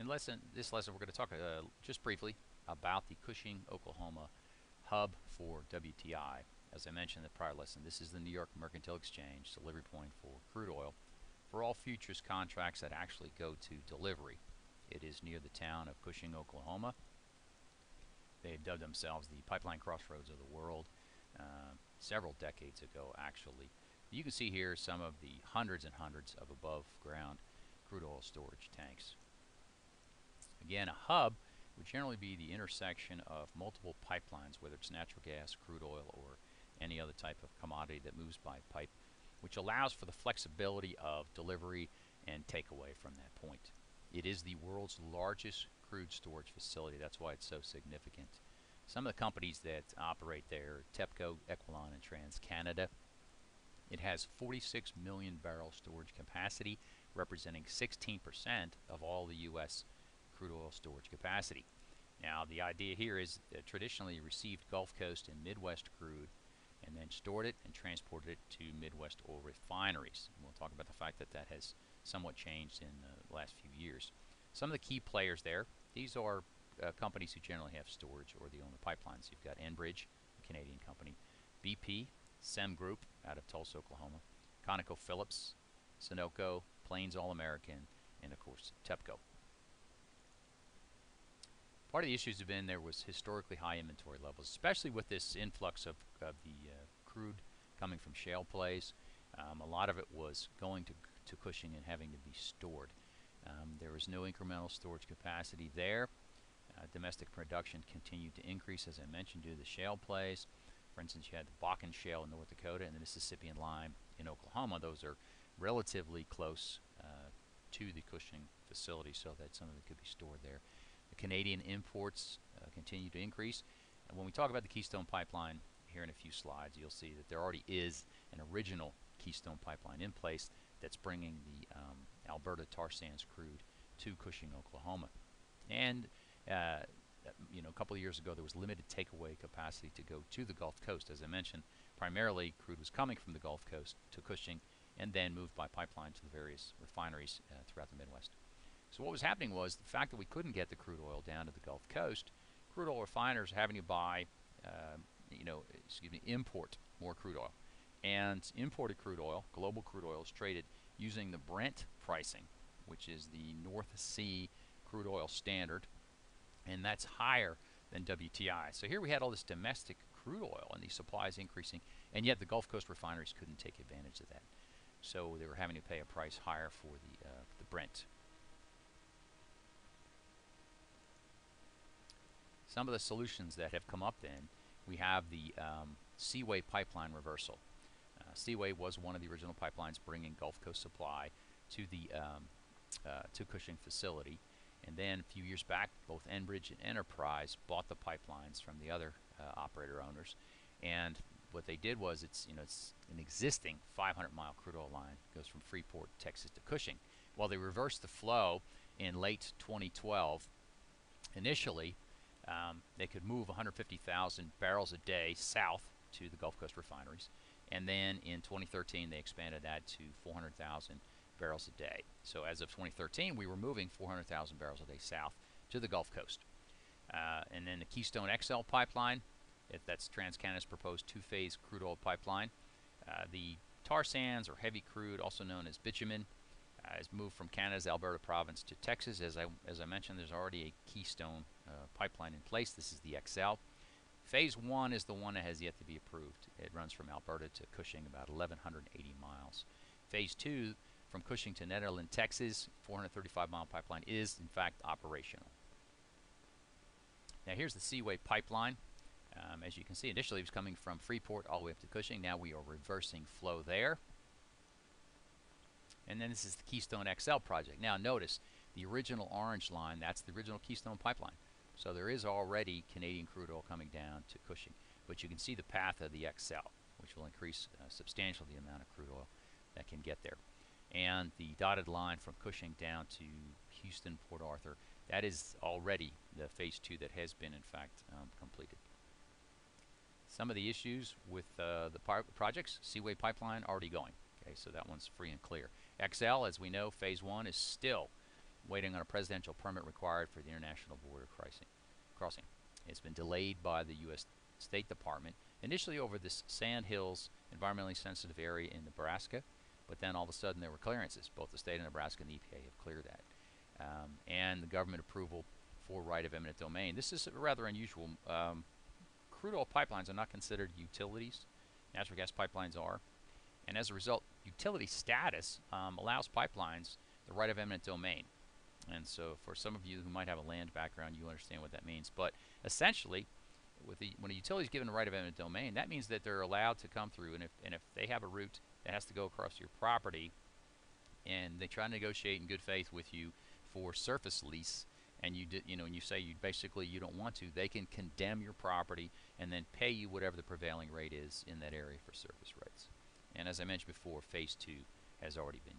this lesson, we're going to talk just briefly about the Cushing, Oklahoma hub for WTI. As I mentioned in the prior lesson, this is the New York Mercantile Exchange delivery point for crude oil for all futures contracts that actually go to delivery. It is near the town of Cushing, Oklahoma. They have dubbed themselves the pipeline crossroads of the world several decades ago, actually. You can see here some of the hundreds and hundreds of above ground crude oil storage tanks. Again, a hub would generally be the intersection of multiple pipelines, whether it's natural gas, crude oil, or any other type of commodity that moves by pipe, which allows for the flexibility of delivery and takeaway from that point. It is the world's largest crude storage facility. That's why it's so significant. Some of the companies that operate there, TEPCO, Equilon, and TransCanada. It has 46 million barrel storage capacity, representing 16% of all the U.S. crude oil storage capacity. Now, the idea here is that traditionally received Gulf Coast and Midwest crude and then stored it and transported it to Midwest oil refineries. And we'll talk about the fact that that has somewhat changed in the last few years. Some of the key players there, these are companies who generally have storage or they own the pipelines. You've got Enbridge, a Canadian company, BP, SEM Group out of Tulsa, Oklahoma, ConocoPhillips, Sunoco, Plains All American, and of course TEPCO. Part of the issues have been there was historically high inventory levels, especially with this influx of the crude coming from shale plays. A lot of it was going to Cushing and having to be stored. There was no incremental storage capacity there. Domestic production continued to increase, as I mentioned, due to the shale plays. For instance, you had the Bakken Shale in North Dakota and the Mississippian Lime in Oklahoma. Those are relatively close to the Cushing facility, so that some of it could be stored there. The Canadian imports continue to increase. And when we talk about the Keystone Pipeline here in a few slides, you'll see that there already is an original Keystone Pipeline in place that's bringing the Alberta tar sands crude to Cushing, Oklahoma. And you know, a couple of years ago there was limited takeaway capacity to go to the Gulf Coast. As I mentioned, primarily crude was coming from the Gulf Coast to Cushing and then moved by pipeline to the various refineries throughout the Midwest. So what was happening was the fact that we couldn't get the crude oil down to the Gulf Coast, crude oil refiners having to buy, import more crude oil. And imported crude oil, global crude oil, is traded using the Brent pricing, which is the North Sea crude oil standard, and that's higher than WTI. So here we had all this domestic crude oil and these supplies increasing, and yet the Gulf Coast refineries couldn't take advantage of that. So they were having to pay a price higher for the Brent. Some of the solutions that have come up then, we have the Seaway pipeline reversal. Seaway was one of the original pipelines bringing Gulf Coast supply to the to Cushing facility. And then a few years back, both Enbridge and Enterprise bought the pipelines from the other operator owners. And what they did was, it's an existing 500-mile crude oil line, goes from Freeport, Texas to Cushing. Well, they reversed the flow in late 2012. Initially, they could move 150,000 barrels a day south to the Gulf Coast refineries. And then in 2013, they expanded that to 400,000 barrels a day. So as of 2013, we were moving 400,000 barrels a day south to the Gulf Coast. And then the Keystone XL pipeline, that's TransCanada's proposed two-phase crude oil pipeline. The tar sands, or heavy crude, also known as bitumen, is moved from Canada's Alberta province to Texas. As I mentioned, there's already a Keystone pipeline in place. This is the XL. Phase 1 is the one that has yet to be approved. It runs from Alberta to Cushing, about 1,180 miles. Phase 2, from Cushing to Nederland, Texas, 435-mile pipeline, is in fact operational. Now here's the Seaway pipeline. As you can see, initially it was coming from Freeport all the way up to Cushing. Now we are reversing flow there. And then this is the Keystone XL project. Now notice the original orange line, that's the original Keystone pipeline. So there is already Canadian crude oil coming down to Cushing. But you can see the path of the XL, which will increase substantially the amount of crude oil that can get there. And the dotted line from Cushing down to Houston, Port Arthur, that is already the phase 2 that has been in fact completed. Some of the issues with the projects, Seaway pipeline already going. Okay, so that one's free and clear. XL, as we know, phase 1 is still waiting on a presidential permit required for the international border crossing. It's been delayed by the U.S. State Department, initially over this Sand Hills environmentally sensitive area in Nebraska, but then all of a sudden there were clearances. Both the state of Nebraska and the EPA have cleared that. And the government approval for right of eminent domain. This is rather unusual. Crude oil pipelines are not considered utilities. Natural gas pipelines are. And as a result, utility status allows pipelines the right of eminent domain. And so for some of you who might have a land background, you understand what that means. But essentially, when a utility is given the right of eminent domain, that means that they're allowed to come through. And if they have a route that has to go across your property, and they try to negotiate in good faith with you for surface lease, and and you say you don't want to, they can condemn your property and then pay you whatever the prevailing rate is in that area for surface rights. And as I mentioned before, phase 2 has already been